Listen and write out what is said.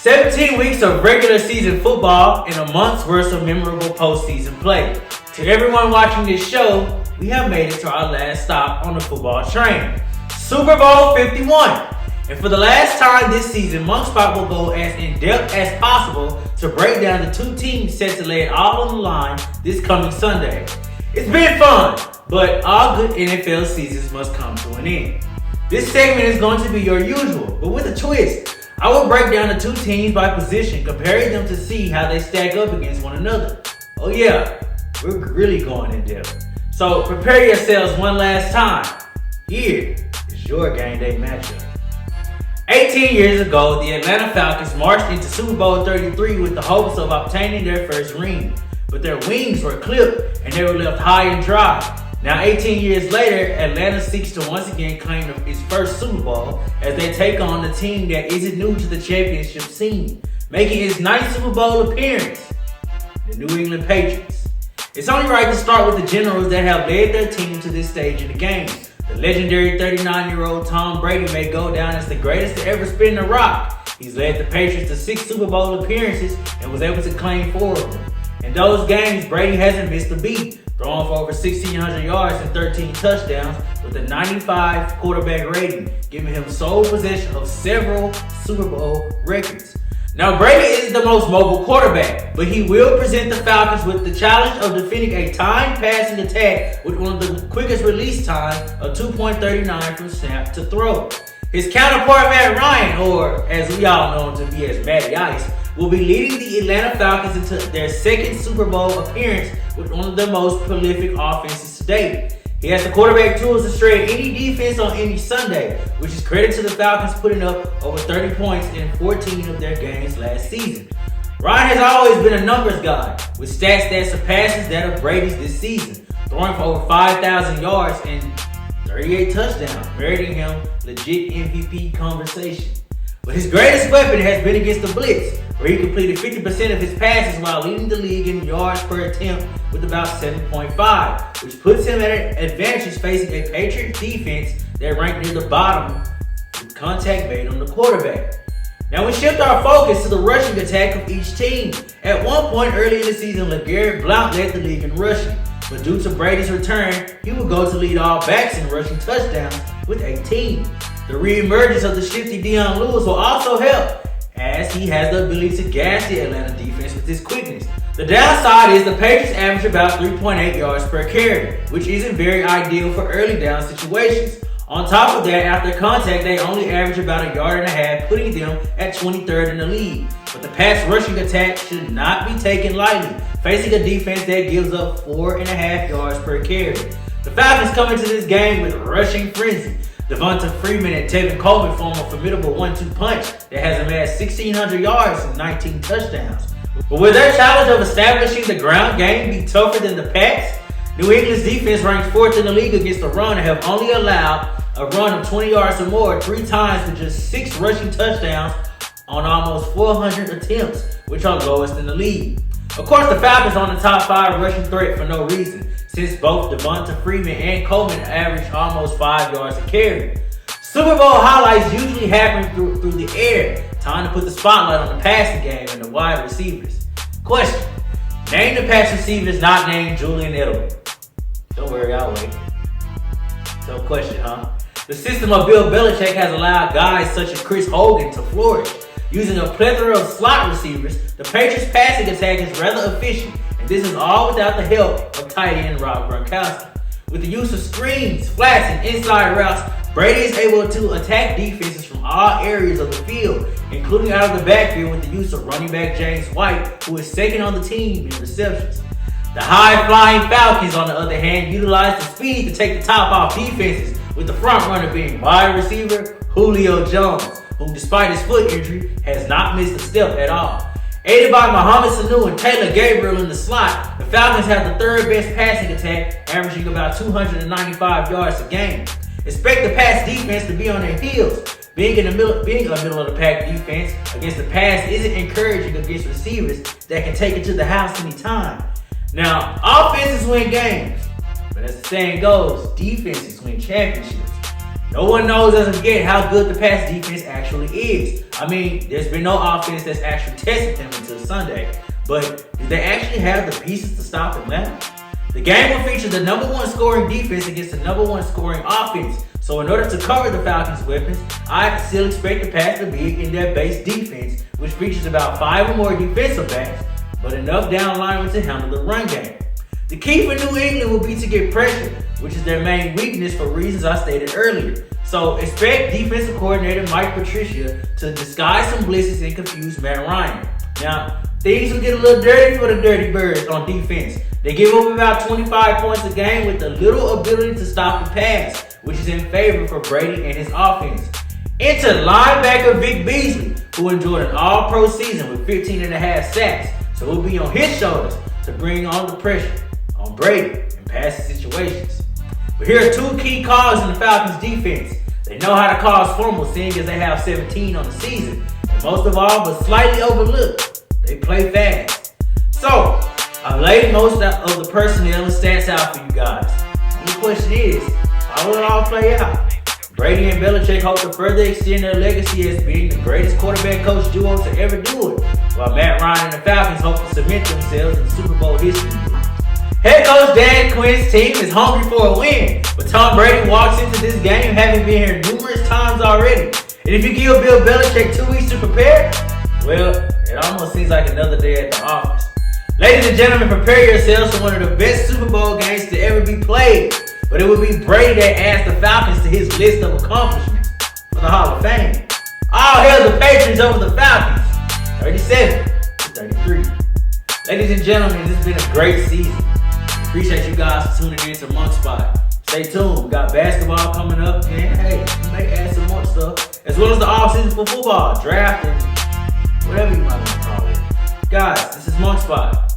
17 weeks of regular season football and a month's worth of memorable postseason play. To everyone watching this show, we have made it to our last stop on the football train, Super Bowl 51. And for the last time this season, Monkspot will go as in-depth as possible to break down the two teams set to lay it all on the line this coming Sunday. It's been fun, but all good NFL seasons must come to an end. This segment is going to be your usual, but with a twist. I will break down the two teams by position, comparing them to see how they stack up against one another. Oh yeah, we're really going in depth. So prepare yourselves one last time. Here is your game day matchup. 18 years ago, the Atlanta Falcons marched into Super Bowl 33 with the hopes of obtaining their first ring. But their wings were clipped and they were left high and dry. Now 18 years later, Atlanta seeks to once again claim its first Super Bowl as they take on the team that isn't new to the championship scene, making its ninth Super Bowl appearance, the New England Patriots. It's only right to start with the generals that have led their team to this stage in the game. The legendary 39-year-old Tom Brady may go down as the greatest to ever spin the rock. He's led the Patriots to 6 Super Bowl appearances and was able to claim 4 of them. In those games, Brady hasn't missed a beat, throwing for over 1,600 yards and 13 touchdowns with a 95 quarterback rating, giving him sole possession of several Super Bowl records. Now, Brady is the most mobile quarterback, but he will present the Falcons with the challenge of defending a timed passing attack with one of the quickest release times of 2.39 from snap to throw. His counterpart, Matt Ryan, or as we all know him to be as Matty Ice, will be leading the Atlanta Falcons into their second Super Bowl appearance with one of the most prolific offenses to date. He has the quarterback tools to shred any defense on any Sunday, which is credit to the Falcons putting up over 30 points in 14 of their games last season. Ryan has always been a numbers guy, with stats that surpasses that of Brady's this season, throwing for over 5,000 yards and 38 touchdowns, meriting him legit MVP conversation. But his greatest weapon has been against the blitz, where he completed 50% of his passes while leading the league in yards per attempt with about 7.5, which puts him at an advantage facing a Patriots defense that ranked near the bottom with contact made on the quarterback. Now we shift our focus to the rushing attack of each team. At one point early in the season, LeGarrette Blount led the league in rushing, but due to Brady's return, he will go to lead all backs in rushing touchdowns with 18. The re-emergence of the shifty Dion Lewis will also help, as he has the ability to gas the Atlanta defense with his quickness. The downside is the Patriots average about 3.8 yards per carry, which isn't very ideal for early down situations. On top of that, after contact, they only average about 1.5 yards, putting them at 23rd in the league. But the pass rushing attack should not be taken lightly, facing a defense that gives up 4.5 yards per carry. The Falcons come into this game with rushing frenzy. Devonta Freeman and Tevin Coleman form a formidable 1-2 punch that has amassed 1,600 yards and 19 touchdowns. But will their challenge of establishing the ground game be tougher than the Pats? New England's defense ranks 4th in the league against the run and have only allowed a run of 20 yards or more 3 times with just 6 rushing touchdowns on almost 400 attempts, which are lowest in the league. Of course, the Falcons are on the top 5 rushing threat for no reason, since both Devonta Freeman and Coleman average almost 5 yards a carry. Super Bowl highlights usually happen through the air. Time to put the spotlight on the passing game and the wide receivers. Question: name the pass receivers not named Julian Edelman. Don't worry, I'll wait. No question, huh? The system of Bill Belichick has allowed guys such as Chris Hogan to flourish. Using a plethora of slot receivers, the Patriots' passing attack is rather efficient, and this is all without the help of tight end Rob Gronkowski. With the use of screens, flats, and inside routes, Brady is able to attack defenses from all areas of the field, including out of the backfield with the use of running back James White, who is second on the team in receptions. The high-flying Falcons, on the other hand, utilize the speed to take the top off defenses, with the front runner being wide receiver Julio Jones, who despite his foot injury has not missed a step at all. Aided by Mohamed Sanu and Taylor Gabriel in the slot, the Falcons have the 3rd best passing attack, averaging about 295 yards a game. Expect the pass defense to be on their heels. Being a middle of the pack defense against the pass isn't encouraging against receivers that can take it to the house anytime. Now, offenses win games, but as the saying goes, defenses win championships. No one knows as of yet how good the pass defense actually is. I mean, there's been no offense that's actually tested them until Sunday. But do they actually have the pieces to stop Atlanta? The game will feature the number one scoring defense against the number one scoring offense. So in order to cover the Falcons' weapons, I still expect the pass to be in their base defense, which features about 5 or more defensive backs, but enough down linemen to handle the run game. The key for New England will be to get pressure, which is their main weakness for reasons I stated earlier. So expect defensive coordinator Mike Patricia to disguise some blitzes and confuse Matt Ryan. Now, things will get a little dirty for the Dirty Birds on defense. They give up about 25 points a game with a little ability to stop the pass, which is in favor for Brady and his offense. Enter linebacker Vic Beasley, who enjoyed an all-pro season with 15.5 sacks, so it will be on his shoulders to bring on the pressure on Brady in passing situations. But here are 2 key calls in the Falcons defense. They know how to cause fumbles, seeing as they have 17 on the season. And most of all, but slightly overlooked, they play fast. So, I've laid most of the personnel and stats out for you guys. The question is, how will it all play out? Brady and Belichick hope to further extend their legacy as being the greatest quarterback coach duo to ever do it, while Matt Ryan and the Falcons hope to cement themselves in Super Bowl history. Head coach Dan Quinn's team is hungry for a win, but Tom Brady walks into this game having been here numerous times already. And if you give Bill Belichick 2 weeks to prepare, well, it almost seems like another day at the office. Ladies and gentlemen, prepare yourselves for one of the best Super Bowl games to ever be played. But it would be Brady that adds the Falcons to his list of accomplishments for the Hall of Fame. All hail the Patriots over the Falcons, 37-33. Ladies and gentlemen, this has been a great season. Appreciate you guys tuning in to Monk Spot. Stay tuned. We got basketball coming up, and hey, we may add some more stuff, as well as the offseason for football, draft, and whatever you might want to call it. Guys, this is Monk Spot.